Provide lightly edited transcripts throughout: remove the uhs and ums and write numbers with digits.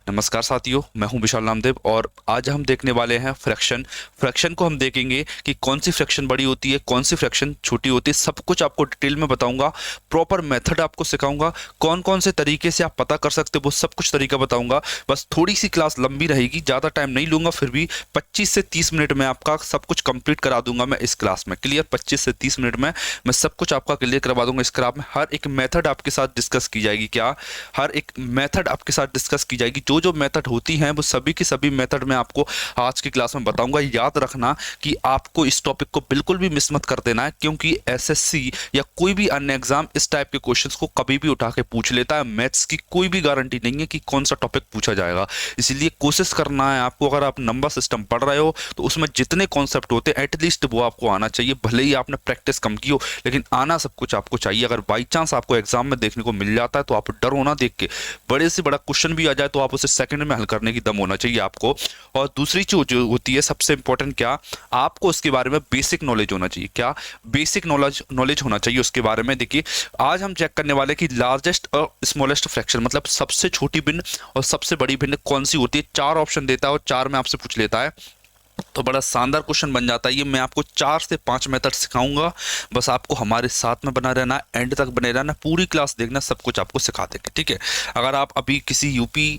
नमस्कार साथियों, मैं हूं विशाल नामदेव और आज हम देखने वाले हैं फ्रैक्शन। फ्रैक्शन को हम देखेंगे कि कौन सी फ्रैक्शन बड़ी होती है, कौन सी फ्रैक्शन छोटी होती है। सब कुछ आपको डिटेल में बताऊंगा। प्रॉपर मेथड आपको सिखाऊंगा, कौन कौन से तरीके से आप पता कर सकते हो वो सब कुछ तरीका बताऊंगा। बस थोड़ी सी क्लास लंबी रहेगी, ज़्यादा टाइम नहीं लूंगा, फिर भी 25 से 30 मिनट में आपका सब कुछ कंप्लीट करा दूंगा मैं इस क्लास में। क्लियर? 25 से 30 मिनट में मैं सब कुछ आपका क्लियर करवा दूंगा इस क्लास में। हर एक मेथड आपके साथ डिस्कस की जाएगी। क्या? हर एक मेथड आपके साथ डिस्कस की जाएगी। जो जो मेथड होती हैं वो सभी की सभी मेथड मैं आपको आज की क्लास में बताऊंगा। याद रखना कि आपको इस टॉपिक को बिल्कुल भी मिस मत कर देना है, क्योंकि एसएससी या कोई भी अन्य एग्जाम इस टाइप के क्वेश्चंस को कभी भी उठा के पूछ लेता है। मैथ्स की कोई भी गारंटी नहीं है कि कौन सा टॉपिक पूछा जाएगा, इसीलिए कोशिश करना है आपको। अगर आप नंबर सिस्टम पढ़ रहे हो तो उसमें जितने कॉन्सेप्ट होते हैं एटलीस्ट वो आपको आना चाहिए। भले ही आपने प्रैक्टिस कम की हो, लेकिन आना सब कुछ आपको चाहिए। अगर बाई चांस आपको एग्जाम में देखने को मिल जाता है तो आप डरो ना देख के। बड़े से बड़ा क्वेश्चन भी आ जाए तो आप उसे सेकंड में हल करने की दम होना चाहिए आपको। और दूसरी चीज जो होती है सबसे इंपॉर्टेंट, क्या आपको उसके बारे में बेसिक नॉलेज होना चाहिए। क्या? बेसिक नॉलेज होना चाहिए उसके बारे में। देखिए, आज हम चेक करने वाले कि लार्जेस्ट और स्मॉलेस्ट फ्रैक्शन, मतलब सबसे छोटी भिन्न और सबसे बड़ी भिन्न कौन सी होती है। 4 ऑप्शन देता है और 4 में आपसे पूछ लेता है, तो बड़ा शानदार क्वेश्चन बन जाता है ये। मैं आपको 4 से 5 मेथड सिखाऊंगा। बस आपको हमारे साथ में बना रहना, एंड तक बने रहना, पूरी क्लास देखना, सब कुछ आपको सिखा देंगे। ठीक है? अगर आप अभी किसी यूपी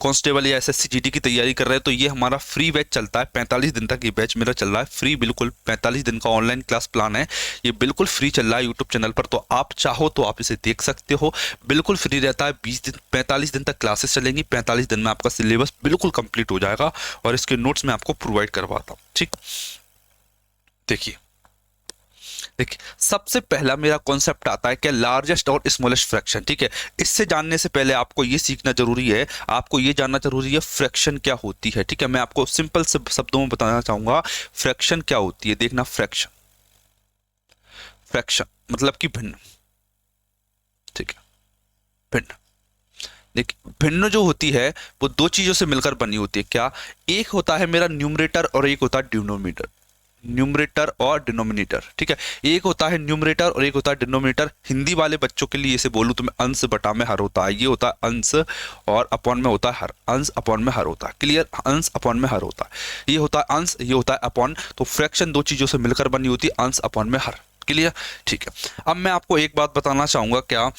कांस्टेबल या एसएससी जीडी की तैयारी कर रहे हैं तो ये हमारा फ्री बैच चलता है 45 दिन तक। ये बैच मेरा चल रहा है फ्री, बिल्कुल 45 दिन का ऑनलाइन क्लास प्लान है। ये बिल्कुल फ्री चल रहा है यूट्यूब चैनल पर, तो आप चाहो तो आप इसे देख सकते हो। बिल्कुल फ्री रहता है। 20 दिन 45 दिन तक क्लासेस चलेंगी। 45 दिन में आपका सिलेबस बिल्कुल कंप्लीट हो जाएगा और इसके नोट्स मैं आपको प्रोवाइड करवाता हूँ। ठीक, देखिए देखिए सबसे पहला मेरा कॉन्सेप्ट आता है क्या? लार्जेस्ट और स्मॉलेस्ट फ्रैक्शन। ठीक है? इससे जानने से पहले आपको ये सीखना जरूरी है, आपको ये जानना जरूरी है फ्रैक्शन क्या होती है। ठीक है? मैं आपको सिंपल से शब्दों में बताना चाहूंगा फ्रैक्शन क्या होती है। देखना, फ्रैक्शन, फ्रैक्शन मतलब कि भिन्न। ठीक है? भिन्न। देखिए, भिन्न जो होती है वो दो चीजों से मिलकर बनी होती है। क्या? एक होता है मेरा न्यूमरेटर और एक होता है डिनोमिनेटर। न्यूमरेटर और डिनोमिनेटर। ठीक है? एक होता है न्यूमरेटर और एक होता है डिनोमिनेटर। हिंदी वाले बच्चों के लिए इसे बोलूं तो मैं अंश बटा में हर होता है। ये होता है अंश और अपॉन में होता है हर। अंश अपॉन में हर होता है। क्लियर? अंश अपॉन में हर होता है। ये होता है अंश, ये होता है अपॉन। तो फ्रैक्शन दो चीजों से मिलकर बनी होती है, अंश अपॉन में हर। क्लियर? ठीक है? अब मैं आपको एक बात बताना चाहूंगा, क्या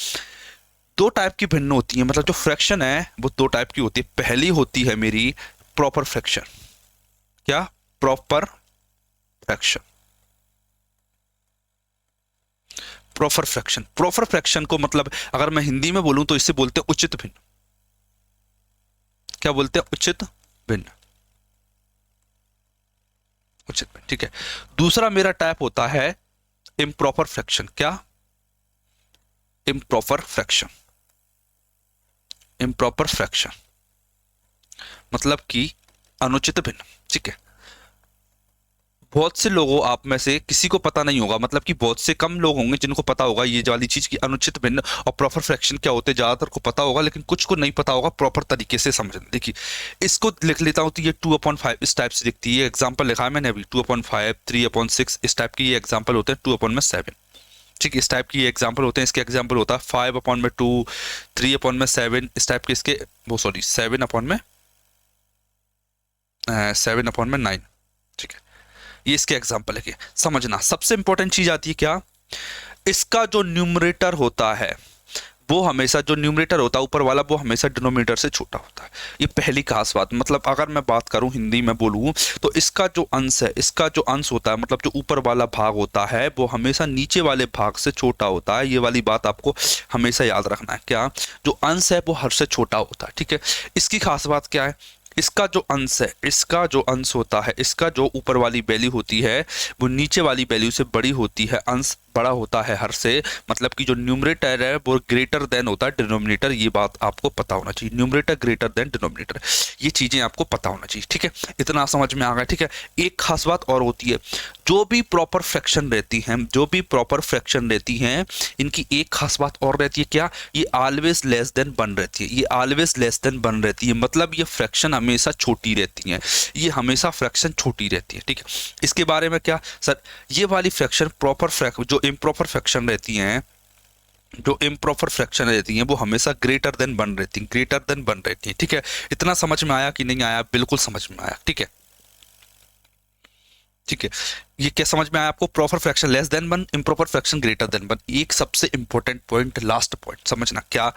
दो टाइप की भिन्न होती है, मतलब जो फ्रैक्शन है वो दो टाइप की होती है। पहली होती है मेरी प्रॉपर फ्रैक्शन। क्या? Proper fraction. Proper fraction, proper fraction को मतलब अगर मैं हिंदी में बोलूं तो इसे बोलते हैं उचित भिन्न। क्या बोलते हैं? उचित भिन्न। उचित भिन्न। ठीक है? दूसरा मेरा टाइप होता है इम्प्रॉपर फ्रैक्शन। क्या? Improper fraction. इम्प्रॉपर फ्रैक्शन मतलब कि अनुचित भिन्न। ठीक है? बहुत से लोगों आप में से किसी को पता नहीं होगा, मतलब कि बहुत से कम लोग होंगे जिनको पता होगा ये वाली चीज की अनुचित भिन्न और प्रॉपर फ्रैक्शन क्या होते हैं। ज्यादातर को पता होगा लेकिन कुछ को नहीं पता होगा प्रॉपर तरीके से समझना। देखिए, इसको लिख लेता हूं तो ये 2/5 इस टाइप से दिखती है। एग्जाम्पल लिखा है मैंने अभी 2/5, 3/6 इस टाइप की ये एग्जाम्पल होते हैं। 2/7। ठीक, इस टाइप की ये एग्जाम्पल होते हैं। इसके एग्जाम्पल होता है 5/2, 3/7 इस टाइप के इसके, वो सॉरी 7/9। ठीक है? ये इसके एग्जाम्पल है। कि समझना सबसे इंपॉर्टेंट चीज आती है क्या? इसका जो न्यूमरेटर होता है वो हमेशा, जो न्यूमरेटर होता है ऊपर वाला, वो हमेशा डिनोमिनेटर से छोटा होता है। ये पहली खास बात। मतलब अगर मैं बात करूं हिंदी में बोलूं तो इसका जो अंश है, इसका जो अंश होता है, मतलब जो ऊपर वाला भाग होता है वो हमेशा नीचे वाले भाग से छोटा होता है। ये वाली बात आपको हमेशा याद रखना है। क्या? जो अंश है वो हर से छोटा होता है। ठीक है? इसकी खास बात क्या है? इसका जो अंश है, इसका जो अंश होता है, इसका जो ऊपर वाली वैल्यू होती है वो नीचे वाली वैल्यू से बड़ी होती है। अंश बड़ा होता है हर से, मतलब कि जो न्यूमरेटर है वो ग्रेटर देन होता है डिनोमिनेटर। ये बात आपको पता होना चाहिए। न्यूमरेटर ग्रेटर देन डिनोमिनेटर, ये चीजें आपको पता होना चाहिए। ठीक है? इतना समझ में आ गया? ठीक है? एक खास बात और होती है, जो भी प्रॉपर फ्रैक्शन रहती हैं, जो भी प्रॉपर फ्रैक्शन रहती हैं, इनकी एक खास बात और रहती है। क्या? ये ऑलवेज लेस देन 1 रहती है। ये ऑलवेज लेस देन 1 रहती है, मतलब ये फ्रैक्शन हमेशा छोटी रहती है। ये हमेशा फ्रैक्शन छोटी रहती है। ठीक है? इसके बारे में क्या सर? ये वाली फ्रैक्शन प्रॉपर जो इम्प्रॉपर फ्रैक्शन रहती हैं जो इम्प्रॉपर फ्रैक्शन रहती हैं वो हमेशा ग्रेटर देन वन रहती हैं, ग्रेटर देन वन रहती हैं। ठीक है, इतना समझ में आया कि नहीं आया? बिल्कुल समझ में आया। ठीक है, ठीक है, ये क्या समझ में आया आपको? Proper fraction less than one, improper fraction greater than one. एक सबसे इंपॉर्टेंट पॉइंट, लास्ट पॉइंट समझना क्या,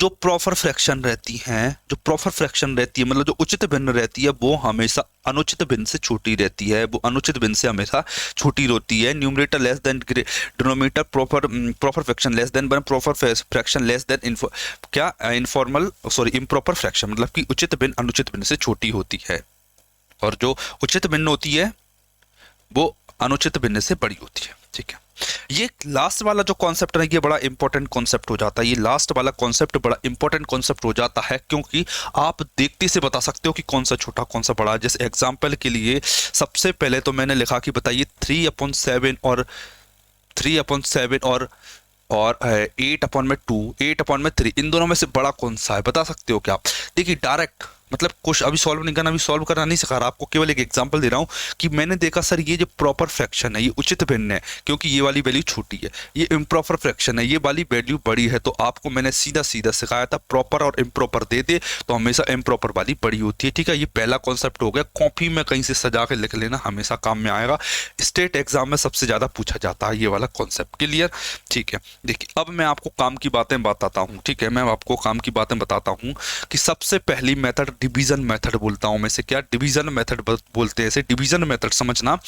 जो प्रॉपर फ्रैक्शन रहती हैं, जो प्रॉपर फ्रैक्शन रहती है मतलब जो उचित भिन्न रहती है, वो हमेशा अनुचित भिन्न से छोटी रहती है, वो अनुचित भिन्न से हमेशा छोटी होती है। Numerator less than denominator, proper fraction less than one, proper fraction less than क्या इनफॉर्मल सॉरी इम्प्रॉपर फ्रैक्शन, मतलब कि उचित भिन्न अनुचित भिन्न से छोटी होती है, और जो उचित भिन्न होती है वो अनुचित भिन्न से बड़ी होती है। ठीक है, ये लास्ट वाला जो कॉन्सेप्ट है ये बड़ा इंपॉर्टेंट कॉन्सेप्ट हो जाता है, ये लास्ट वाला कॉन्सेप्ट बड़ा इंपॉर्टेंट कॉन्सेप्ट हो जाता है, क्योंकि आप देखते से बता सकते हो कि कौन सा छोटा कौन सा बड़ा है। जैसे एग्जांपल के लिए सबसे पहले तो मैंने लिखा कि बताइए 3/7 और 3/7 और 8/2, 8/3, इन दोनों में से बड़ा कौन सा है, बता सकते हो क्या आप? देखिए डायरेक्ट, मतलब कुछ अभी सॉल्व नहीं करना, अभी सॉल्व करना नहीं सिखा रहा आपको, केवल एक एग्जांपल दे रहा हूँ कि मैंने देखा सर ये जो प्रॉपर फ्रैक्शन है ये उचित भिन्न है, क्योंकि ये वाली वैल्यू छोटी है, ये इम्प्रॉपर फ्रैक्शन है ये वाली वैल्यू बड़ी है, तो आपको मैंने सीधा सीधा सिखाया था प्रॉपर और इम्प्रॉपर दे दे तो हमेशा इम्प्रॉपर वाली बड़ी होती है। ठीक है, ये पहला कॉन्सेप्ट हो गया, कॉपी में कहीं से सजा के लिख लेना, हमेशा काम में आएगा, स्टेट एग्जाम में सबसे ज्यादा पूछा जाता है ये वाला कॉन्सेप्ट। क्लियर? ठीक है, देखिए अब मैं आपको काम की बातें बताता हूँ। ठीक है, मैं आपको काम की बातें बताता हूँ कि सबसे पहली मेथड डिवीजन मेथड बोलता हूं मैं इसे, क्या डिवीजन मेथड बोलते हैं इसे, डिवीजन मेथड समझना।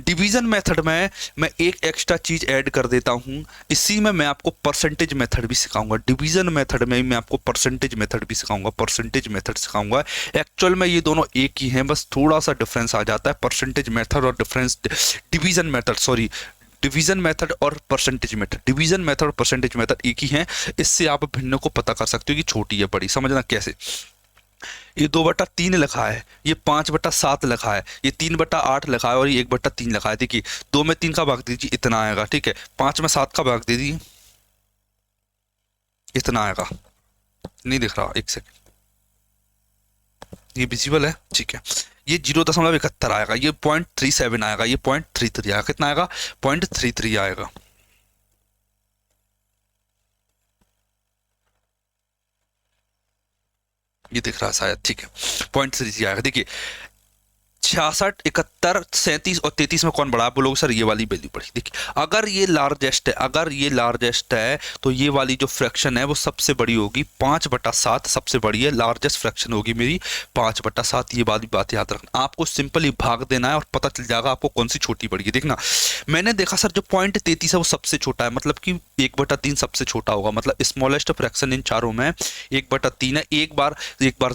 डिवीजन मेथड में मैं एक एक्स्ट्रा चीज ऐड कर देता हूं, इसी में मैं आपको परसेंटेज मेथड भी सिखाऊंगा, डिवीजन मेथड में मैं आपको परसेंटेज मेथड भी सिखाऊंगा, परसेंटेज मेथड सिखाऊंगा। एक्चुअल में ये दोनों एक ही हैं, बस थोड़ा सा डिफरेंस आ जाता है, परसेंटेज मेथड और difference division method, sorry division method और परसेंटेज मेथड, डिवीजन मेथड और परसेंटेज मेथड एक ही हैं। इससे आप भिन्न को पता कर सकते हो कि छोटी है बड़ी। समझना कैसे, ये 2/3 लिखा है, ये 5/7 लिखा है, ये 3/8 लिखा है और ये 1/3 लिखा है। देखिए 2 में 3 का भाग दीजिए, इतना आएगा। ठीक है, 5 में 7 का भाग दे दीजिए, इतना आएगा। नहीं दिख रहा, एक सेकंड, ये विजिबल है? ठीक है, ये 0.71 आएगा, ये 0.37 आएगा, ये 0.33 आएगा, कितना आएगा? 0.33 आएगा। ये दिख रहा है शायद? ठीक है, 0.33 आएगा। देखिए 66, 71, 37 और 33 में कौन बड़ा? आप बोलोगे सर ये वाली वैल्यू बड़ी। देखिए अगर ये लार्जेस्ट है, अगर ये लार्जेस्ट है तो ये वाली जो फ्रैक्शन है वो सबसे बड़ी होगी, 5/7 सबसे बड़ी है, लार्जेस्ट फ्रैक्शन होगी मेरी 5/7। ये वाली बात याद रखना, आपको सिंपली भाग देना है और पता चल जाएगा आपको कौन सी छोटी बड़ी है। देखना मैंने देखा सर जो 0.33 है वो सबसे छोटा है, मतलब कि 1/3 सबसे छोटा होगा, मतलब स्मॉलेस्ट फ्रैक्शन इन चारों में 1/3 है। एक बार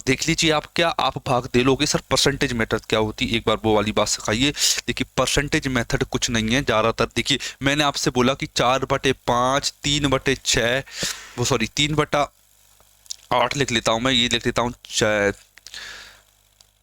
देख लीजिए आप, क्या आप भाग दे लोगे? सर परसेंटेज मेथड क्या होती है, एक बार वो वाली बात सिखाइए। देखिए परसेंटेज मेथड कुछ नहीं है ज्यादातर, देखिए मैंने आपसे बोला कि 4/5, 3/6, वो सॉरी 3/8 लिख लेता हूं मैं, ये लिख लेता हूँ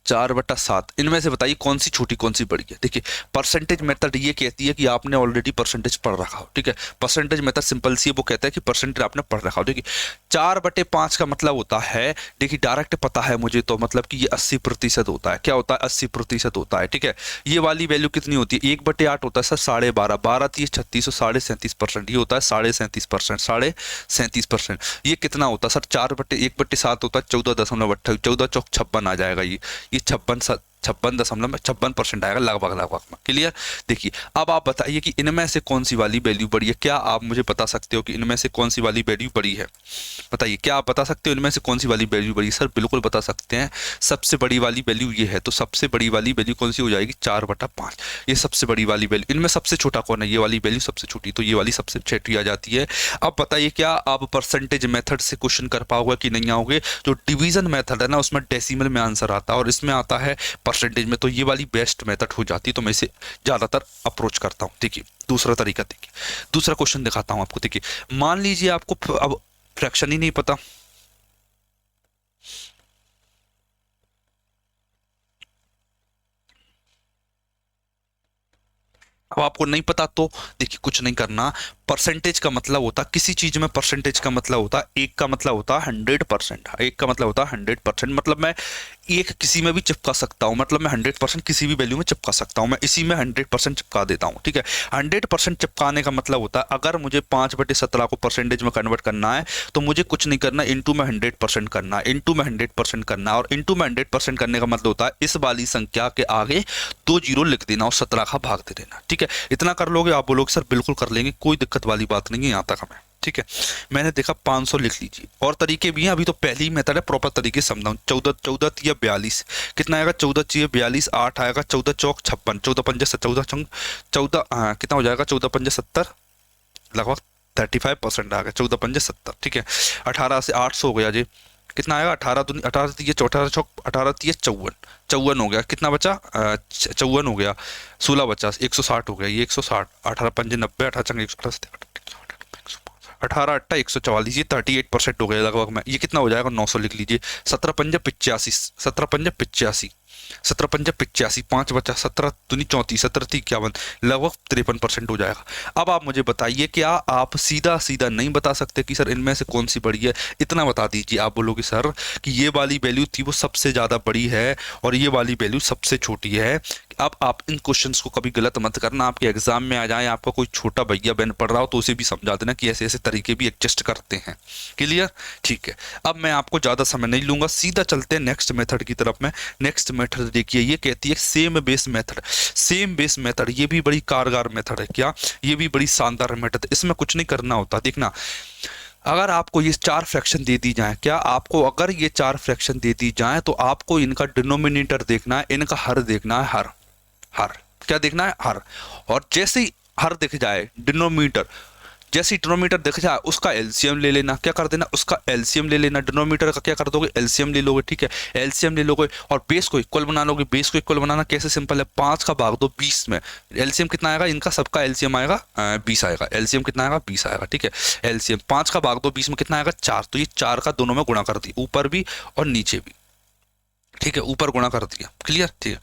4/7, इनमें से बताइए कौन सी छोटी कौन सी बड़ी है? देखिए परसेंटेज मेथड ये कहती है कि आपने ऑलरेडी परसेंटेज पढ़ रखा हो। ठीक है, परसेंटेज मेथड सिंपल सी है, वो कहता है कि परसेंटेज आपने पढ़ रखा हो। देखिए 4/5 का मतलब होता है, देखिए डायरेक्ट पता है मुझे तो, मतलब कि ये 80% होता है। क्या होता है? 80% होता है। ठीक है, ये वाली वैल्यू कितनी होती है? 1/8 होता है सर 12.5, 12×3 36 और 37%, ये होता है 37%, 37%। ये कितना होता है सर? 4/1/7 होता है 14.28, 14 चौक 56 आ जाएगा, ये 56.56% आएगा लगभग लगभग में। क्लियर? देखिए अब आप बताइए कि इनमें से कौन सी वाली वैल्यू बड़ी है? क्या आप मुझे बता सकते हो कि इनमें से कौन सी वाली वैल्यू बड़ी है? बताइए, क्या आप बता सकते हो इनमें से कौन सी वाली वैल्यू बड़ी है? सर बिल्कुल बता सकते हैं, सबसे बड़ी वाली वैल्यू ये है, तो सबसे बड़ी वाली वैल्यू कौन सी हो जाएगी? 4/5, ये सबसे बड़ी वाली वैल्यू। इनमें सबसे छोटा कौन है? ये वाली वैल्यू सबसे छोटी, तो ये वाली सबसे छोटी आ जाती है। अब बताइए क्या आप परसेंटेज मेथड से क्वेश्चन कर पाओगे कि नहीं आओगे? जो डिवीजन मेथड है ना उसमें डेसिमल में आंसर आता है और इसमें आता है परसेंटेज में, तो ये वाली बेस्ट मेथड हो जाती है, तो मैं इसे ज्यादातर अप्रोच करता हूँ। देखिए दूसरा तरीका, देखिए दूसरा क्वेश्चन दिखाता हूँ आपको। देखिए मान लीजिए आपको अब फ्रैक्शन ही नहीं पता, अब आपको नहीं पता तो देखिए कुछ नहीं करना, परसेंटेज का मतलब होता, किसी चीज में परसेंटेज का मतलब होता, एक का मतलब होता 100%, एक का मतलब होता 100%, मतलब मैं एक किसी में भी चिपका सकता हूँ, मतलब मैं 100% किसी भी वैल्यू में चिपका सकता हूँ, मैं इसी में 100% चिपका देता हूँ, ठीक है। 100% चिपकाने का मतलब होता है अगर मुझे 5/17 को परसेंटेज में कन्वर्ट करना है तो मुझे कुछ नहीं करना, इंटू में 100% करना है, इंटू में 100% करना है, और इंटू में 100% करने का मतलब होता है इस वाली संख्या के आगे 2 जीरो लिख देना और 17 का भाग दे देना, ठीक है। इतना कर लोगे आप, बोलोगे सर बिल्कुल कर लेंगे, कोई दिक्कत वाली बात नहीं है यहाँ तक हमें, ठीक है। मैंने देखा 500 लिख लीजिए, और तरीके भी हैं, अभी तो पहली मेथड है, प्रॉपर तरीके से समझाऊं। 14 14 तिया 42, कितना आएगा? 14 तिया 42, 8 आएगा, 14 चौक 56, 14 पंजे 14 चौक 14, हाँ कितना हो जाएगा? 14 पंजे 70, लगभग 35% आ गया, 14 पंजे 70, ठीक है। 18 से 800 हो गया जी, कितना आएगा? 18 दूनी 18 तिया 18 चौक 18 तिया 54, 54 हो गया, कितना बचा? 54 हो गया, 16 बचा, 160 हो गया, ये 160, 18 पंजे 90, 18 चंग 118, 18 अट्ठा 144, ये 38% हो गया लगभग में, ये कितना हो जाएगा? 900 लिख लीजिए। 17 पंजे 85, 17 पंजे 85, 17 पंजे 85, 5 बचा, 17 दूनी 34, 17 ती 51, लगभग 53% हो जाएगा। अब आप मुझे बताइए, क्या आप सीधा सीधा नहीं बता सकते कि सर इनमें से कौन सी बड़ी है? इतना बता दीजिए। आप बोलोगे सर कि ये वाली वैल्यू थी वो सबसे ज़्यादा बड़ी है और ये वाली वैल्यू सबसे छोटी है। अब आप इन क्वेश्चंस को कभी गलत मत करना, आपके एग्जाम में आ जाए, आपका कोई छोटा भैया बहन पढ़ रहा हो तो उसे भी समझा देना कि ऐसे ऐसे तरीके भी एडजस्ट करते हैं। क्लियर? ठीक है। अब मैं आपको ज़्यादा समय नहीं लूंगा, सीधा चलते हैं नेक्स्ट मेथड की तरफ में। नेक्स्ट मेथड देखिए, ये कहती है same base method. Same base method ये भी बड़ी कारगर मेथड है, क्या? ये भी बड़ी शानदार मेथड है, इसमें कुछ नहीं करना होता। देखना, अगर आपको ये 4 फ्रैक्शन दे दी जाए, क्या आपको अगर ये 4 फ्रैक्शन दे दी जाए तो आपको इनका डिनोमिनेटर देखना है, इनका हर देखना है, हर हर क्या देखना है? हर। और जैसे ही हर दिख जाए, डिनोमीटर जैसे ही डिनोमीटर दिख जाए उसका एलसीएम ले लेना। क्या कर देना? उसका एलसीएम ले लेना। डिनोमीटर का क्या कर दोगे? एलसीएम ले लोगे, ठीक है। एलसीएम ले लोगे और बेस को इक्वल बना लोगे। बेस को इक्वल बनाना कैसे? सिंपल है, 5 का भाग दो 20 में। एलसीएम कितना आएगा? इनका सबका एलसीएम आएगा 20 आएगा। एलसीएम कितना आएगा? 20 आएगा, ठीक है। एलसीएम 5 का भाग दो 20 में, कितना आएगा? 4। तो ये 4 का दोनों में गुणा कर दिया, ऊपर भी और नीचे भी, ठीक है। ऊपर गुणा कर दिया, क्लियर? ठीक है,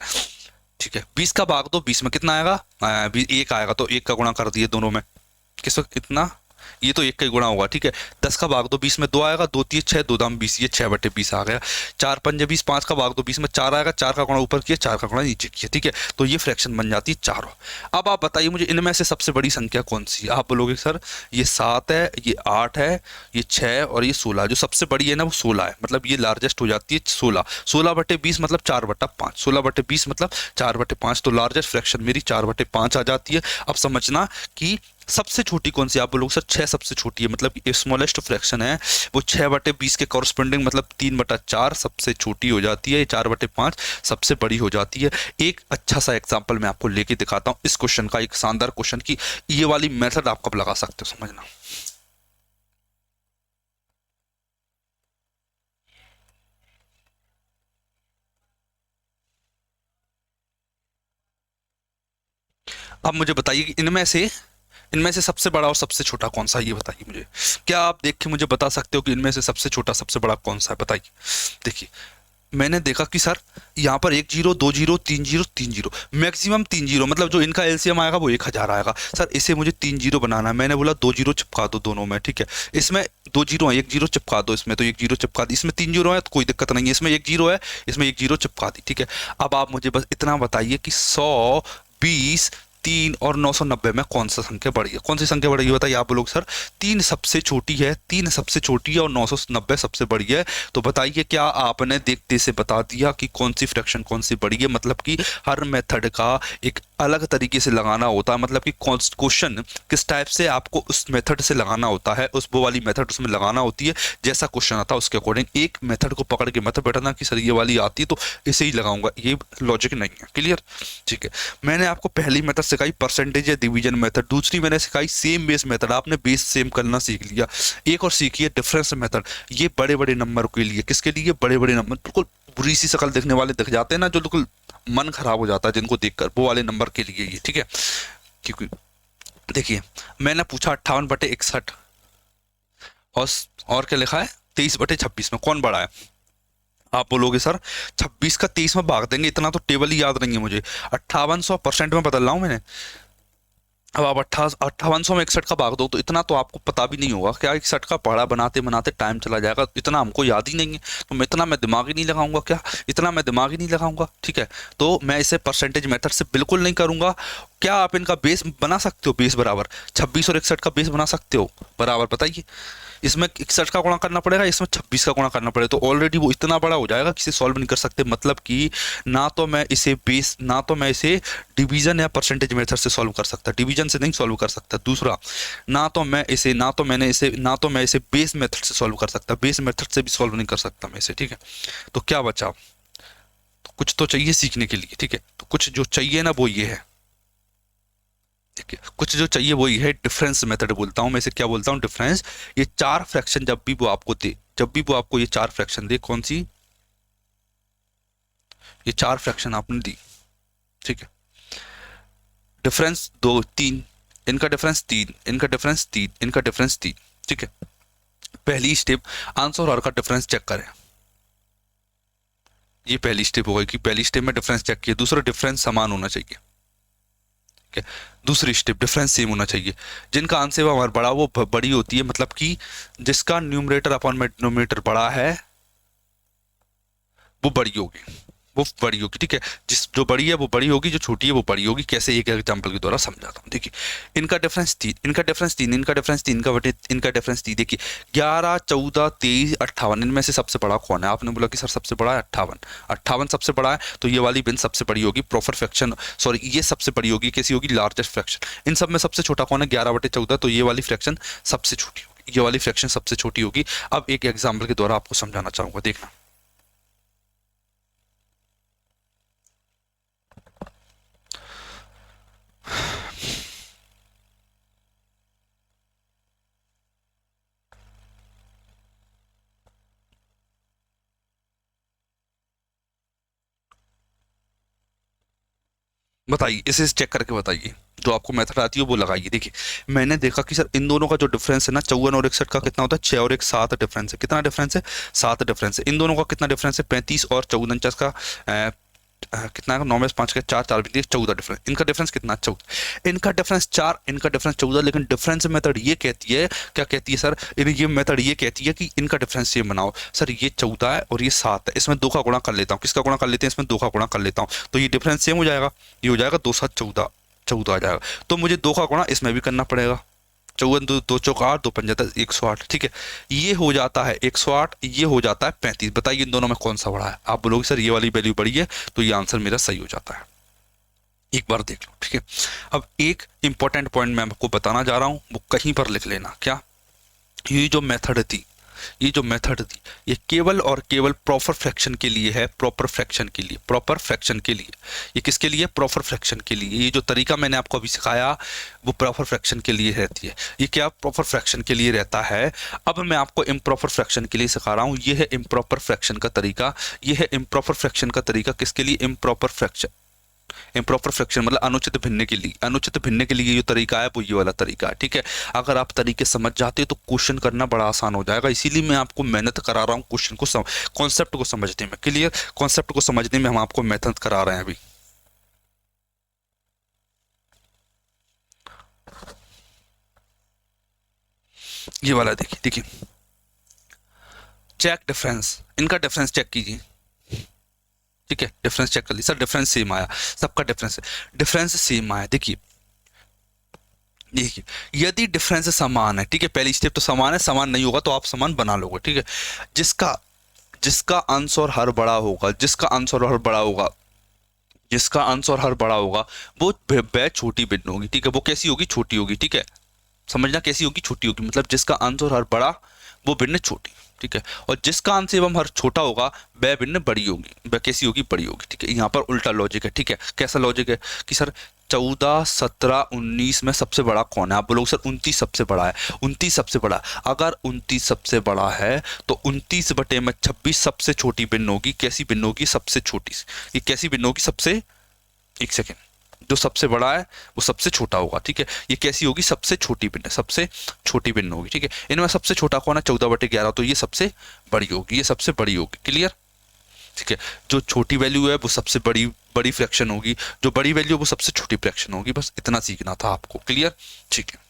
ठीक है। 20 का भाग दो 20 में, कितना आएगा? 1 आएगा, तो 1 का गुणा कर दिए दोनों में। किस वक्त कितना? ये तो 1 का ही गुणा होगा, ठीक है। 10 का भाग दो 20 में, 2 आएगा, 2 3 6, 2 दाम 20, ये 6/20 आ गया। 4 पंजे 20, 5 का भाग दो 20 में, 4 आएगा, 4 का गुणा ऊपर किया, 4 का गुणा नीचे किया, ठीक है। तो ये फ्रैक्शन बन जाती है 4। अब आप बताइए मुझे, इनमें से सबसे बड़ी संख्या कौन सी है? आप बोलोगे सर ये 7 है, ये 8 है, ये 6 और ये 16। जो सबसे बड़ी है ना वो 16 है, मतलब ये लार्जेस्ट हो जाती है 16। 16/20 मतलब 4/5, 16/20 मतलब 4/5, तो लार्जेस्ट फ्रैक्शन मेरी 4/5 आ जाती है। अब समझना कि सबसे छोटी कौन सी? आप बोलोगे सर 6 सबसे छोटी है, मतलब स्मॉलेस्ट फ्रैक्शन है वो 6/20 के कॉरस्पॉन्डिंग, मतलब 3/4 सबसे छोटी हो जाती है, 4/5 सबसे बड़ी हो जाती है। एक अच्छा सा एग्जांपल मैं आपको लेके दिखाता हूँ इस क्वेश्चन का, एक शानदार क्वेश्चन की ये वाली मेथड आप कब लगा सकते हो, समझना। अब मुझे बताइए कि इनमें से सबसे बड़ा और सबसे छोटा कौन सा है, ये बताइए मुझे। क्या आप देख के मुझे बता सकते हो कि इनमें से सबसे छोटा सबसे बड़ा कौन सा है? बताइए। देखिए, मैंने देखा कि सर यहाँ पर 1 zero 2 zero 3 zero 3 zero, maximum 3 zero, मतलब जो इनका एलसीएम आएगा वो 1000 आएगा। सर इसे मुझे 3 जीरो बनाना है, मैंने बोला 2 जीरो चिपका दो दोनों में, ठीक है। इसमें 2 जीरो है, 1 जीरो चिपका दो इसमें, तो 1 जीरो चिपका दी। इसमें 3 जीरो है तो कोई दिक्कत नहीं है, इसमें 1 जीरो है, इसमें 1 जीरो चिपका दी, ठीक है। अब आप मुझे बस इतना बताइए कि 100, 20, 3 और 990 में कौन सा संख्या बढ़ी है? कौन सी संख्या बढ़ी है बताइए। आप लोग सर 3 सबसे छोटी है, 3 सबसे छोटी है और 990 सबसे बड़ी है। तो बताइए, क्या आपने देखते से बता दिया कि कौन सी फ्रैक्शन कौन सी बड़ी है? मतलब कि हर मेथड का एक अलग तरीके से लगाना होता है, मतलब कि क्वेश्चन किस टाइप से आपको उस मेथड से लगाना होता है, उस वो वाली मेथड उसमें लगाना होती है, जैसा क्वेश्चन आता है उसके अकॉर्डिंग। एक मेथड को पकड़ के मत बैठना कि सर ये वाली आती है तो इसे ही लगाऊंगा, ये लॉजिक नहीं है। क्लियर? ठीक है। मैंने आपको पहली मेथड सिखाई परसेंटेज या डिवीजन मेथड, दूसरी मैंने सिखाई सेम बेस मेथड, आपने बेस सेम करना सीख लिया। एक और सीखिए डिफरेंस मेथड, ये बड़े बड़े नंबर के लिए। किसके लिए? बड़े बड़े नंबर, बिल्कुल बुरी सी शक्ल देखने वाले दिख जाते हैं ना, जो बिल्कुल मन खराब हो जाता है जिनको देखकर, वो वाले नंबर के लिए ये, ठीक है। क्योंकि देखिए, मैंने पूछा 58/61 और और क्या लिखा है 23/26 में कौन बड़ा है? आप बोलोगे सर 26 का 23 में भाग देंगे, इतना तो टेबल ही याद नहीं है मुझे। 5800% में बदल रहा हूं मैंने, अब आप 5800 में 61 का भाग दो तो इतना तो आपको पता भी नहीं होगा, क्या 61 का पहाड़ा बनाते बनाते टाइम चला जाएगा, इतना हमको याद ही नहीं है, तो मैं दिमाग ही नहीं लगाऊंगा, क्या इतना मैं दिमाग ही नहीं लगाऊंगा, ठीक है। तो मैं इसे परसेंटेज मेथड से बिल्कुल नहीं करूंगा। क्या आप इनका बेस बना सकते हो, बेस बराबर 26 और 61 का बेस बना सकते हो बराबर, बताइए। इसमें 61 का गुणा करना पड़ेगा, इसमें 26 का गुणा करना पड़ेगा, तो ऑलरेडी वो इतना बड़ा हो जाएगा कि इसे सॉल्व नहीं कर सकते। मतलब कि ना तो मैं इसे डिवीजन या परसेंटेज मेथड से सॉल्व कर सकता, डिवीजन से नहीं सॉल्व कर सकता। दूसरा, ना तो मैं इसे बेस मेथड से सॉल्व कर सकता, बेस मेथड से भी सॉल्व नहीं कर सकता मैं इसे, ठीक है। तो क्या बचा, तो कुछ तो चाहिए सीखने के लिए, ठीक है। तो कुछ जो चाहिए ना वो ये है, देखिए कुछ जो चाहिए वही है डिफरेंस मेथड बोलता हूं मैं इसे, क्या बोलता हूं, डिफरेंस। ये चार फ्रैक्शन जब भी वो आपको ये चार फ्रैक्शन दे, कौन सी, ये चार फ्रैक्शन आपने दी, ठीक है। डिफरेंस दो तीन, इनका डिफरेंस तीन, इनका डिफरेंस तीन, इनका डिफरेंस तीन, ठीक है। पहली स्टेप, आंसर और हर का डिफरेंस चेक करें, ये पहली स्टेप होगी कि पहली स्टेप में डिफरेंस चेक किया। दूसरा, डिफरेंस समान होना चाहिए, ठीक है। दूसरी स्टेप, डिफरेंस सेम होना चाहिए। जिनका आंसर हमारा बड़ा वो बड़ी होती है, मतलब कि जिसका न्यूमरेटर अपॉन में डिनोमिनेटर बड़ा है वो बड़ी होगी, वो बड़ी होगी, ठीक है। जिस जो बड़ी है वो बड़ी होगी, जो छोटी है वो बड़ी होगी। कैसे, एक एग्जांपल के द्वारा समझाता हूँ, देखिए। इनका डिफरेंस तीन, इनका डिफरेंस तीन, इनका डिफरेंस तीन, इनका बटे इनका डिफरेंस तीन, देखिए 11 14 23 58, इनमें से सबसे बड़ा कौन है। आपने बोला कि सर सबसे बड़ा है 58, 58 सबसे बड़ा है, तो ये वाली बिन सबसे बड़ी होगी, प्रॉपर फ्रैक्शन, सॉरी ये सबसे बड़ी होगी, कैसी होगी, लार्जेस्ट फ्रैक्शन। इन सब में सबसे छोटा कौन है, 11/14, तो ये वाली फ्रैक्शन सबसे छोटी होगी, ये वाली फ्रैक्शन सबसे छोटी होगी। अब एक एग्जाम्पल के द्वारा आपको समझाना चाहूंगा, देखना। बताइए, इसे चेक करके बताइए, जो आपको मेथड आती है वो लगाइए। देखिए मैंने देखा कि सर इन दोनों का जो डिफरेंस है ना, 54 और 61 का कितना होता है, 6 और 1 7 डिफरेंस है। कितना डिफरेंस है, 7 डिफरेंस है। इन दोनों का कितना डिफरेंस है, 35 और 49 का कितना है, 9 में 5 का 4, 4 भी 14 डिफरेंस। इनका डिफरेंस कितना, 14। इनका डिफरेंस 4, इनका डिफरेंस 14, लेकिन डिफरेंस मेथड ये कहती है, क्या कहती है सर, ये मेथड ये कहती है कि इनका डिफरेंस सेम बनाओ। सर ये 14 है और ये 7 है, इसमें 2 का गुणा कर लेता हूँ, किसका गुणा कर लेते हैं, इसमें 2 का गुणा कर लेता हूँ, तो ये डिफरेंस सेम हो जाएगा, ये हो जाएगा 2 7 14, 14 आ जाएगा। तो मुझे 2 का गुणा इसमें भी करना पड़ेगा, 54 दो दो चौक 8, 2 पंजा 108, ठीक है। ये हो जाता है 108, ये हो जाता है 35। बताइए इन दोनों में कौन सा बड़ा है। आप बोलोगे सर ये वाली वैल्यू बड़ी है, तो ये आंसर मेरा सही हो जाता है। एक बार देख लो, ठीक है। अब एक इंपॉर्टेंट पॉइंट मैं आपको बताना जा रहा हूं, वो कहीं पर लिख लेना, क्या, ये जो मेथड थी ये केवल और केवल प्रॉपर फ्रैक्शन के लिए है, प्रॉपर फ्रैक्शन के लिए, प्रॉपर फ्रैक्शन के लिए। ये किसके लिए, प्रॉपर फ्रैक्शन के लिए। ये जो तरीका मैंने आपको अभी सिखाया वो प्रॉपर फ्रैक्शन के लिए रहती है। ये क्या, प्रॉपर फ्रैक्शन के लिए रहता है। अब मैं आपको इम्प्रॉपर फ्रैक्शन के लिए सिखा रहा हूँ। ये है इम्प्रॉपर फ्रैक्शन का तरीका, ये है इम्प्रॉपर फ्रैक्शन का तरीका, किसके लिए, इम्प्रॉपर फ्रैक्शन। इम्प्रॉपर फ्रैक्शन मतलब अनुचित भिन्ने के लिए, अनुचित भिन्ने के लिए जो तरीका है वो ये वाला तरीका है, ठीक है। अगर आप तरीके समझ जाते तो क्वेश्चन करना बड़ा आसान हो जाएगा। इसीलिए मैं आपको मेहनत करा रहा हूँ क्वेश्चन को कॉन्सेप्ट को समझने में, क्लियर, कॉन्सेप्ट को समझने में हम आपको मेहनत करा रहे हैं अभी। ये वाला देखिए, देखिए चेक डिफरेंस, इनका डिफरेंस चेक कीजिए, ठीक है। डिफरेंस चेक कर ली, सर डिफरेंस सेम आया, सबका डिफरेंस सेम आया। देखिए देखिए यदि डिफरेंस समान है, ठीक है, पहली स्टेप तो समान है, समान नहीं होगा तो आप समान बना लोगे, ठीक है। जिसका जिसका आंसर हर बड़ा होगा, जिसका आंसर हर बड़ा होगा, जिसका आंसर हर बड़ा होगा, वो बै छोटी भिन्न होगी, ठीक है। वो कैसी होगी, छोटी होगी, ठीक है। समझना, कैसी होगी, छोटी होगी, मतलब जिसका आंसर हर बड़ा वो भिन्न छोटी, ठीक है। और जिसका आंसर एवं हर छोटा होगा वह भिन्न बड़ी होगी, वह कैसी होगी, बड़ी होगी, ठीक है। यहाँ पर उल्टा लॉजिक है, ठीक है। कैसा लॉजिक है कि सर 14 17 19 में सबसे बड़ा कौन है। आप बोलोगे सर 29 सबसे बड़ा है, 29 सबसे बड़ा। अगर 29 सबसे बड़ा है तो 29/26 सबसे छोटी भिन्न होगी, कैसी भिन्न होगी, सबसे छोटी। ये कैसी भिन्न होगी, सबसे, एक सेकेंड, जो सबसे बड़ा है वो सबसे छोटा होगा, ठीक है। ये कैसी होगी, सबसे छोटी भिन्न, सबसे छोटी भिन्न होगी, ठीक है। इनमें सबसे छोटा कौन है, 14/11, तो ये सबसे बड़ी होगी, ये सबसे बड़ी होगी, क्लियर, ठीक है। जो छोटी वैल्यू है वो सबसे बड़ी बड़ी फ्रैक्शन होगी, जो बड़ी वैल्यू वो सबसे छोटी फ्रैक्शन होगी। बस इतना सीखना था आपको। क्लियर? ठीक है।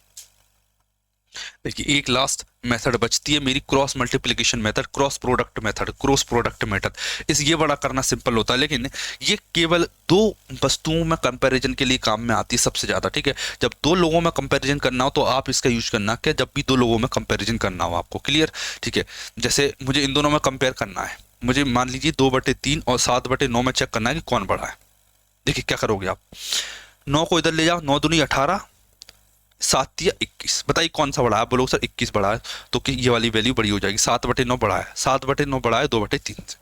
देखिए एक लास्ट मेथड बचती है मेरी, cross multiplication method, cross product method, cross product method. इस ये बड़ा करना सिंपल होता है, लेकिन ये केवल दो वस्तुओं में कंपैरिजन के लिए काम में आती है सबसे ज्यादा। ठीक है, जब दो लोगों में कंपैरिजन करना हो तो आप इसका यूज करना क्या, जब भी दो लोगों में कंपैरिजन करना हो आपको। क्लियर? ठीक है, जैसे मुझे इन दोनों में कंपेयर करना है, मुझे मान लीजिए 2/3 और 7/9 में चेक करना है कि कौन बड़ा है। देखिए क्या करोगे आप, 9 को इधर ले जाओ, 9 दूनी 18, 7 या 21, बताइए कौन सा बड़ा है। बोलो सर 21 बड़ा है, तो कि ये वाली वैल्यू बड़ी हो जाएगी। 7/9 बड़ा है, 7/9 बड़ा है 2/3 से,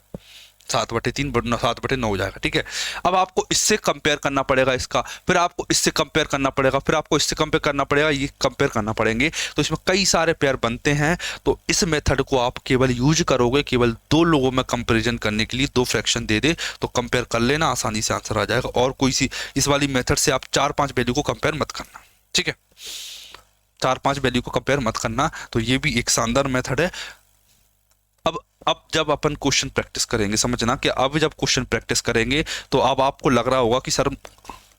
7/3 7/9 हो जाएगा। ठीक है, अब आपको इससे कंपेयर करना पड़ेगा इसका, फिर आपको इससे कंपेयर करना पड़ेगा, फिर आपको इससे कंपेयर करना पड़ेगा, ये कंपेयर करना पड़ेंगे, तो इसमें कई सारे पेयर बनते हैं। तो इस मेथड को आप केवल यूज करोगे केवल दो लोगों में कंपेरिजन करने के लिए, दो फ्रैक्शन दे दे तो कंपेयर कर लेना, आसानी से आंसर आ जाएगा। और कोई सी इस वाली मेथड से आप 4-5 वैल्यू को कंपेयर मत करना। ठीक है, 4-5 वैल्यू को कंपेयर मत करना। तो ये भी एक शानदार मेथड है। अब जब अपन क्वेश्चन प्रैक्टिस करेंगे, समझना कि अब जब क्वेश्चन प्रैक्टिस करेंगे तो अब आपको लग रहा होगा कि सर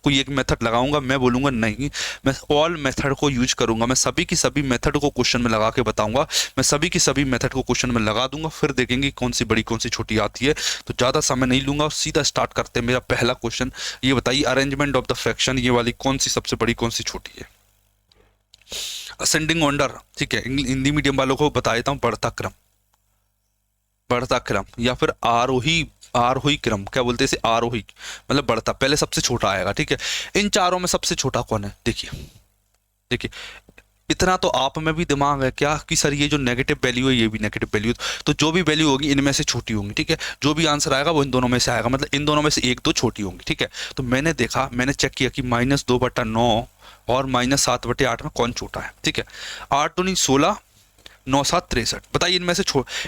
कोई एक मेथड लगाऊंगा, मैं बोलूंगा नहीं, मैं ऑल मेथड को यूज करूंगा, मैं सभी की सभी मेथड को क्वेश्चन में लगा के बताऊंगा, मैं सभी की सभी मेथड को क्वेश्चन में लगा दूंगा, फिर देखेंगे कौन सी बड़ी कौन सी छोटी आती है। तो ज़्यादा समय नहीं लूंगा और सीधा स्टार्ट करते हैं। मेरा पहला क्वेश्चन ये बताइए, अरेंजमेंट ऑफ द फ्रैक्शन, ये वाली कौन सी सबसे बड़ी कौन सी छोटी है। असेंडिंग ऑर्डर, ठीक है, हिंदी मीडियम वालों को बता देता हूँ, बढ़ता क्रम, बढ़ता क्रम, या फिर आरोही, आरोही क्रम, क्या बोलते हैं इसे, आरोही मतलब बढ़ता, पहले सबसे छोटा आएगा। ठीक है, इन चारों में सबसे छोटा कौन है। देखिए देखिए, इतना तो आप में भी दिमाग है क्या कि सर ये जो नेगेटिव वैल्यू है ये भी नेगेटिव वैल्यू, तो जो भी वैल्यू होगी इनमें से छोटी होंगी। ठीक है, जो भी आंसर आएगा वो इन दोनों में से आएगा, मतलब इन दोनों में से एक दो छोटी होंगी। ठीक है, तो मैंने देखा, मैंने चेक किया कि -2/9 और -7/8 में कौन छोटा है। ठीक है, 8 दूनी 16, 9-7 63, बताइए इनमें से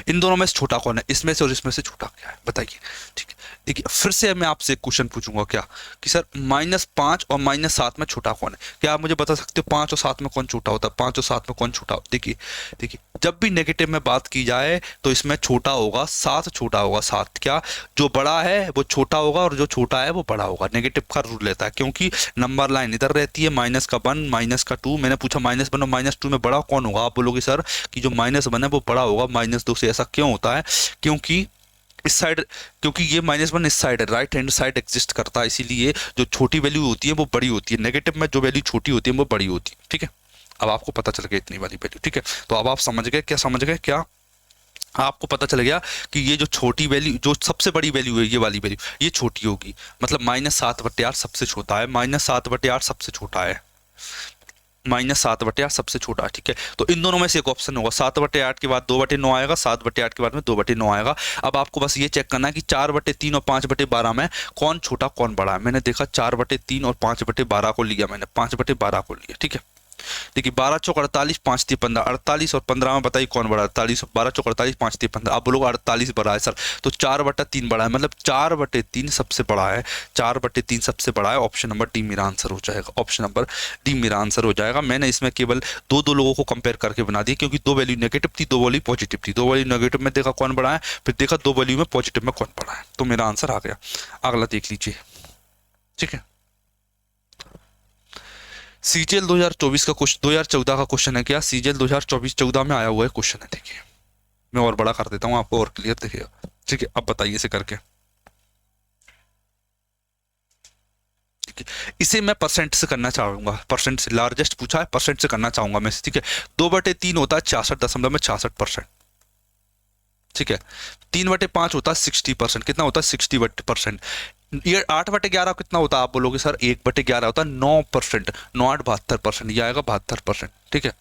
इन दोनों में से छोटा कौन है, इसमें से और इसमें से छोटा क्या है, बताइए। ठीक है, देखिए फिर से मैं आपसे एक क्वेश्चन पूछूंगा क्या कि सर -5 और -7 में छोटा कौन है। क्या आप मुझे बता सकते हो 5 और 7 में कौन छोटा होता है, 5 और 7 में कौन छोटा होता है। देखिए देखिए, जब भी नेगेटिव में बात की जाए तो इसमें छोटा होगा 7, छोटा होगा 7। क्या, जो बड़ा है वो छोटा होगा और जो छोटा है वो बड़ा होगा। नेगेटिव का रूल रहता है, क्योंकि नंबर लाइन इधर रहती है, -1 -2। मैंने पूछा -1 और -2 में बड़ा कौन होगा, आप बोलोगे सर कि जो -1 है वो बड़ा होगा -2 से। ऐसा क्यों होता है, क्योंकि इस साइड, क्योंकि ये -1 इस साइड है, राइट हैंड साइड एग्जिस्ट करता है, इसीलिए जो छोटी वैल्यू होती है वो बड़ी होती है। नेगेटिव में जो वैल्यू छोटी होती है वो बड़ी होती है। ठीक है, अब आपको पता चल गया इतनी वाली वैल्यू। ठीक है, तो अब आप समझ गए, क्या समझ गए, क्या आपको पता चल गया कि ये जो छोटी वैल्यू, जो सबसे बड़ी वैल्यू है ये वाली वैल्यू, ये छोटी होगी, मतलब -7/8 सबसे छोटा है, -7/8 सबसे छोटा है, -7/8 सबसे छोटा। ठीक है, तो इन दोनों में से एक ऑप्शन होगा, 7/8 के बाद 2/9 आएगा, 7/8 के बाद में 2/9 आएगा। अब आपको बस ये चेक करना है कि 4/3 और 5/12 में कौन छोटा कौन बड़ा है। मैंने देखा 4/3 और 5/12 को लिया, मैंने 5/12 को लिया। ठीक है, देखिए 12 चौक 48, 5 3 15, 48 और 15 में बताइए कौन बड़ा है। 48, 12 चौक 48, 5 3 15, आप बोलोगे 48 बड़ा है सर, तो 4/3 बड़ा है, मतलब 4/3 सबसे बड़ा है, 4/3 सबसे बड़ा है। ऑप्शन नंबर डी मेरा आंसर हो जाएगा, ऑप्शन नंबर डी मेरा आंसर हो जाएगा। मैंने इसमें केवल दो दो लोगों को कंपेयर करके बना दिया, क्योंकि दो वैल्यू नेगेटिव थी, दो वैल्यू पॉजिटिव थी, दो वैल्यू नेगेटिव में देखा कौन बड़ा है, फिर देखा दो वैल्यू में पॉजिटिव में कौन बड़ा है, तो मेरा आंसर आ गया। अगला देख लीजिए। ठीक है, सीजीएल 2024 का क्वेश्चन, 2014 का क्वेश्चन है क्या, सीजीएल 2024-14 में आया हुआ है क्वेश्चन है। देखिए मैं और बड़ा कर देता हूँ आपको और क्लियर दिखेगा। ठीक है, अब बताइए इसे करके। ठीक है, इसे मैं परसेंट से करना चाहूंगा, परसेंट से, लार्जेस्ट पूछा है, परसेंट से करना चाहूंगा मैं। ठीक है, 2/3 होता है 66.66%। ठीक है, 3/5 होता है 60%, कितना होता है 60%। ये 8/11 कितना होता है, आप बोलोगे सर 1/11 होता है 9%, 9 8 72%, ये आएगा 72%। ठीक है,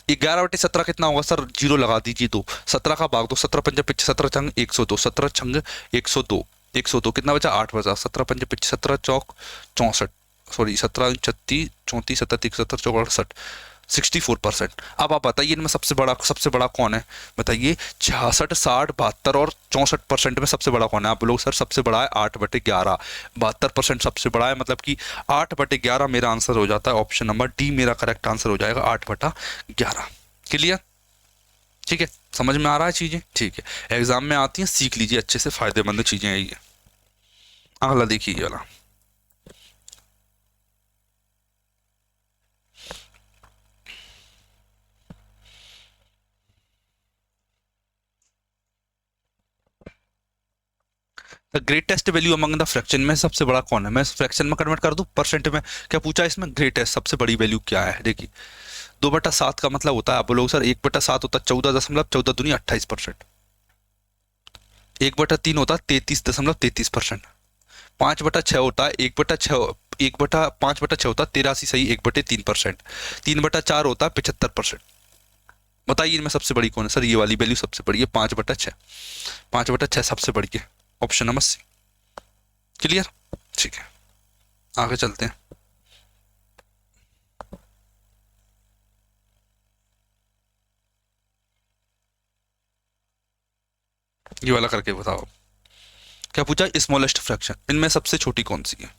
11/17 कितना होगा सर, जीरो लगा दीजिए, 2, 17 का भाग दो, 17 पंजे 25, 17 छंग 102, 17 छंग 102, 102 कितना बचा 8 बचा, 17 पंजे 25, 17 चौक 64, सॉरी 17 36 34 37 71 चौक 68, 64%। अब आप बताइए इनमें सबसे बड़ा कौन है, बताइए 66 60 72 और 64% में सबसे बड़ा कौन है। आप लोग सर सबसे बड़ा है 8/11, 72% सबसे बड़ा है, मतलब कि 8/11 मेरा आंसर हो जाता है। ऑप्शन नंबर डी मेरा करेक्ट आंसर हो जाएगा, 8/11। क्लियर? ठीक है, समझ में आ रहा है चीजें? ठीक है, एग्जाम में आती हैं, सीख लीजिए अच्छे से, फायदेमंद चीजें हैं ये। अगला देखिए ये वाला। The greatest value among the fraction में सबसे बड़ा कौन है? मैं फ्रैक्शन में कन्वर्ट कर दूं परसेंट में। क्या पूछा है इसमें? ग्रेटेस्ट सबसे बड़ी वैल्यू क्या है? देखिए 2/7 का मतलब होता है, आप बोलोगे सर 1/7 होता है 14.14 दूनी 28%। 1/3 होता है 33.33%। 5/6 होता है 1/6, 1/5/6 होता है 83 सही 1/3%। 3/4 होता है 75%। बताइए इनमें सबसे बड़ी कौन है? सर ये वाली वैल्यू सबसे बड़ी है 5/6। 5/6 सबसे बड़ी है, ऑप्शन नंबर सी। क्लियर? ठीक है, आगे चलते हैं। ये वाला करके बताओ। क्या पूछा? स्मॉलेस्ट फ्रैक्शन, इनमें सबसे छोटी कौन सी है?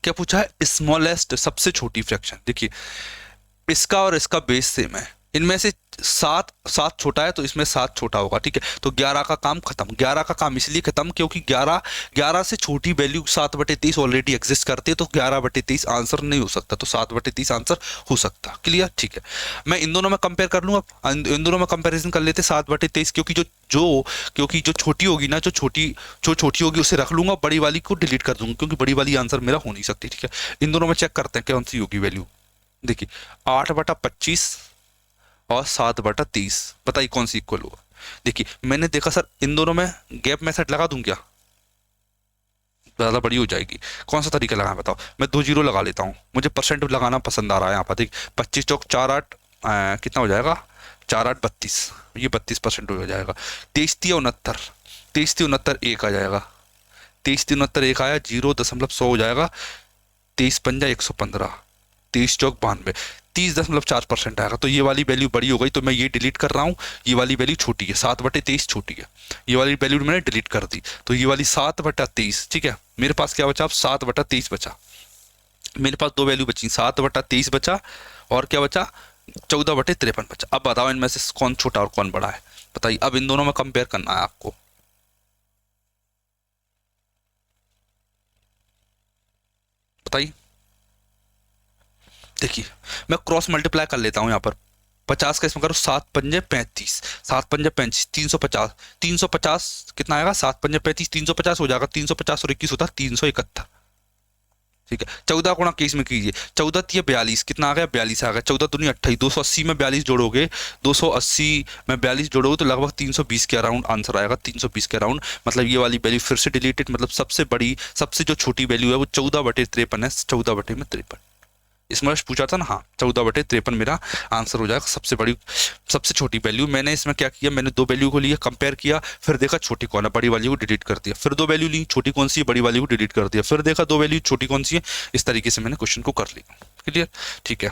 क्या पूछा है? स्मॉलेस्ट सबसे छोटी फ्रैक्शन। देखिए इसका और इसका बेस सेम है, इनमें से 7 7 छोटा है तो इसमें 7 छोटा होगा, ठीक है। तो 11 का काम खत्म। 11 का काम इसलिए खत्म क्योंकि 11 से छोटी वैल्यू 7/23 ऑलरेडी एग्जिस्ट करती है, तो 11/23 आंसर नहीं हो सकता, तो 7/23 आंसर हो सकता। क्लियर? ठीक है, मैं इन दोनों में कंपेयर कर लूंगा, इन दोनों में कंपेरिजन कर लेते 7/23, क्योंकि जो छोटी होगी ना, जो छोटी होगी उसे रख लूंगा, बड़ी वाली को डिलीट कर दूंगा क्योंकि बड़ी वाली आंसर मेरा हो नहीं सकती, ठीक है। इन दोनों में चेक करते हैं कौन सी होगी वैल्यू। देखिए 8/25 और 7/30, बताइए कौन सी इक्वल होगा? देखिए मैंने देखा सर इन दोनों में गैप मेथड लगा दूं क्या? ज़्यादा बड़ी हो जाएगी। कौन सा तरीका लगाएं बताओ? मैं 2 जीरो लगा लेता हूँ, मुझे परसेंट लगाना पसंद आ रहा है यहाँ पर। देख 25 चौक 4 8, कितना हो जाएगा? 4 8 32, ये 32% हो जाएगा। 23 3 69, 23 3 69 1 आ जाएगा। 23 3 69 1 आया, 0.100 हो जाएगा। 23 पंजा 115, 23 चौक 92, 30.4% आएगा। तो ये वाली वैल्यू बड़ी हो गई, तो मैं ये डिलीट कर रहा हूँ। ये वाली वैल्यू छोटी है, 7/23 छोटी है। ये वाली वैल्यू मैंने डिलीट कर दी, तो ये वाली 7/23, ठीक है। मेरे पास क्या बचा? अब 7/23 बचा। मेरे पास दो वैल्यू बची, 7/23 बचा और क्या बचा? 14/53 बचा। अब बताओ इनमें से कौन छोटा और कौन बड़ा है? बताइए, अब इन दोनों में कंपेयर करना है आपको। बताइए। देखिए मैं क्रॉस मल्टीप्लाई कर लेता हूँ यहाँ पर। 50 का इसमें करो, 7×5 = 35, 7×5 = 350, 350 कितना आएगा? 7×5 = 350 हो जाएगा। 350 और 21 होता है 371, ठीक है। 14 गुणा 21 में कीजिए, 14 × 42 कितना आ गया? 42 आ गया। 14 दूनी 28, 280 में 42 जोड़ोगे, 280 में 42 जोड़ोगे तो लगभग 320 के अराउंड आंसर आएगा। 320 के अराउंड, मतलब ये वाली वैल्यू फिर से डिलीटेड, मतलब सबसे बड़ी, सबसे जो छोटी वैल्यू है वो 14/53 है। 14/53 इसमें पूछा था ना, हाँ 14/53 मेरा आंसर हो जाएगा। सबसे बड़ी, सबसे छोटी वैल्यू। मैंने इसमें क्या किया? मैंने दो वैल्यू को लिया, कंपेयर किया, फिर देखा छोटी कौन है, बड़ी वाली को डिलीट कर दिया। फिर दो वैल्यू ली, छोटी कौन सी है, बड़ी वाली को डिलीट कर दिया। फिर देखा दो वैल्यू, छोटी कौन सी है। इस तरीके से मैंने क्वेश्चन को कर लिया। क्लियर? ठीक है।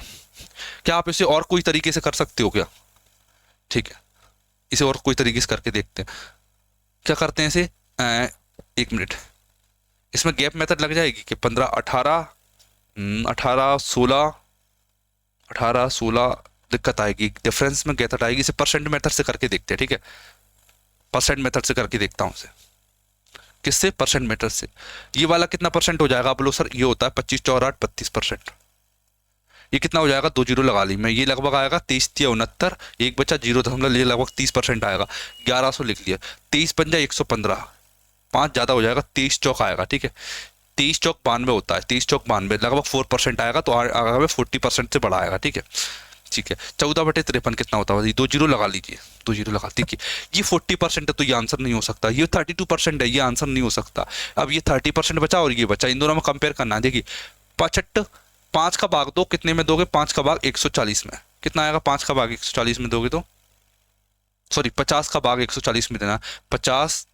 क्या आप इसे और कोई तरीके से कर सकते हो क्या? ठीक है, इसे और कोई तरीके से करके देखते हैं। क्या करते हैं इसे? 1 मिनट, इसमें गैप मेथड लग जाएगी कि 15 18, 18 16, 18 16 दिक्कत आएगी, डिफरेंस में गैप आएगी। इसे परसेंट मेथड से करके देखते हैं, ठीक है। परसेंट मेथड से करके देखता हूँ इसे। किससे? परसेंट मेथड से। ये वाला कितना परसेंट हो जाएगा? आप बोलो सर ये होता है 25 4 8 32%। ये कितना हो जाएगा? 2 जीरो लगा ली मैं, ये लगभग आएगा 23 3 69, एक बचा 0 ये लगभग 30% आएगा। 1100 लिख लिया। 23 पंजा 115, 5 ज्यादा हो जाएगा, 23 चौक आएगा, ठीक है। 23 चौक 92 होता है, 23 चौक 92 लगभग 4% आएगा, तो आगे 40% से बड़ा आएगा, ठीक है। ठीक है, 14/53 कितना होता है? 2 जीरो लगा लीजिए, 2 जीरो लगा। देखिए ये 40% है तो ये आंसर नहीं हो सकता। ये 32% है, ये आंसर नहीं हो सकता। अब ये 30% बचा और ये बचा, इन दोनों में कंपेयर करना है। देखिए 65, 5 का भाग दो, कितने में दोगे? 5 का भाग 140 में कितना आएगा? 5 का भाग 140 में दोगे तो, सॉरी 50 का भाग 140 में देना। 50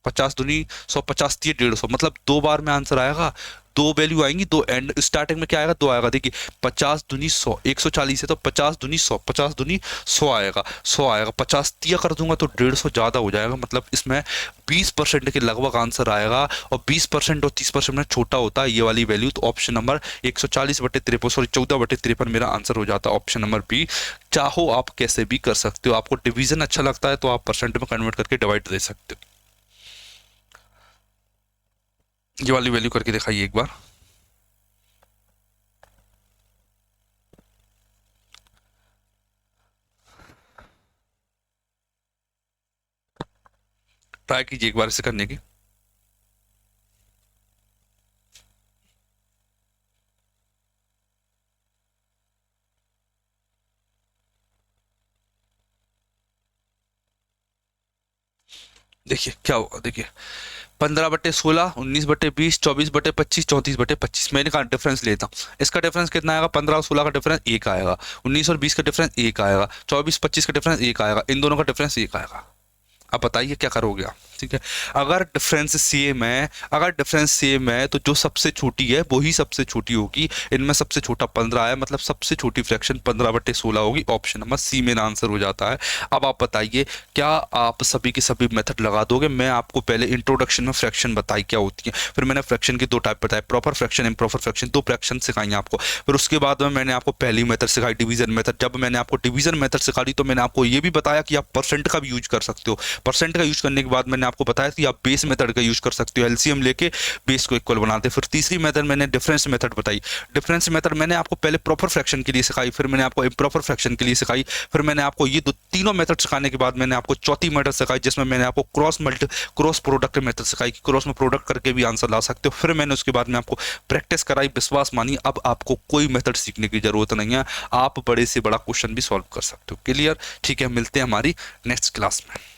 50 दूनी 100, 50 3 150, मतलब 2 बार में आंसर आएगा। दो वैल्यू आएंगी, दो एंड स्टार्टिंग में क्या आएगा, दो आएगा। देखिए 50 दूनी 100, 140 है तो 50 दूनी 100, 50 दूनी 100 आएगा, 100 आएगा। 50 तिया कर दूंगा तो 150 ज़्यादा हो जाएगा, मतलब इसमें 20% के लगभग आंसर आएगा। और 20% और 30% में छोटा होता है ये वाली वैल्यू। तो ऑप्शन नंबर 140/53, सॉरी 14/53 मेरा आंसर हो जाता है ऑप्शन नंबर बी। चाहो आप कैसे भी कर सकते हो, आपको डिवीजन अच्छा लगता है तो आप परसेंट में कन्वर्ट करके डिवाइड दे सकते हो। ये वाली वैल्यू करके दिखाइए एक बार। ट्राई कीजिए एक बार इसे करने की। देखिए क्या होगा, देखिए 15/16, 19/20, 24/25, 34/25। मैंने कहा डिफरेंस लेता हूँ, इसका डिफरेंस कितना आएगा, 15 और 16 का डिफरेंस एक आएगा, 19 और 20 का डिफरेंस एक आएगा, 24-25 का डिफरेंस एक आएगा, इन दोनों का डिफरेंस एक आएगा। अब बताइए क्या करोगे आप, ठीक है। अगर डिफरेंस सेम है, अगर डिफरेंस सेम है तो जो सबसे छोटी है वही सबसे छोटी होगी। इनमें सबसे छोटा 15 है, मतलब सबसे छोटी फ्रैक्शन 15/16 होगी। ऑप्शन नंबर सी मेरा आंसर हो जाता है। अब आप बताइए क्या आप सभी के सभी मेथड लगा दोगे। मैं आपको पहले इंट्रोडक्शन में फ्रैक्शन बताई क्या होती है, फिर मैंने फ्रैक्शन की दो टाइप बताए, प्रॉपर फ्रैक्शन, इम्प्रॉपर फ्रैक्शन, दो फ्रैक्शन सिखाई आपको। फिर उसके बाद में मैंने आपको पहली मेथड सिखाई, डिवीजन मेथड। जब मैंने आपको डिवीजन मेथड सिखा दी तो मैंने आपको ये भी बताया कि आप परसेंट का भी यूज कर सकते हो। परसेंट का यूज करने के बाद मैंने आपको बताया कि आप बेस मेथड का यूज कर सकते हो, एलसीएम लेके बेस को इक्वल बनाते। फिर तीसरी मेथड मैंने डिफरेंस मेथड बताई। डिफरेंस मेथड मैंने आपको पहले प्रॉपर फ्रैक्शन के लिए सिखाई, फिर मैंने आपको इम्प्रॉपर फ्रैक्शन के लिए सिखाई, फिर मैंने आपको ये तीनों मेथड सिखाने के बाद मैंने आपको चौथी मेथड सिखाई जिसमें मैंने आपको क्रॉस प्रोडक्ट मेथड सिखाई कि क्रॉस में प्रोडक्ट करके भी आंसर ला सकते हो। फिर मैंने उसके बाद में आपको प्रैक्टिस कराई, विश्वास मानी। अब आपको कोई मेथड सीखने की जरूरत नहीं है, आप बड़े से बड़ा क्वेश्चन भी सॉल्व कर सकते हो। क्लियर, ठीक है, मिलते हैं हमारी नेक्स्ट क्लास में।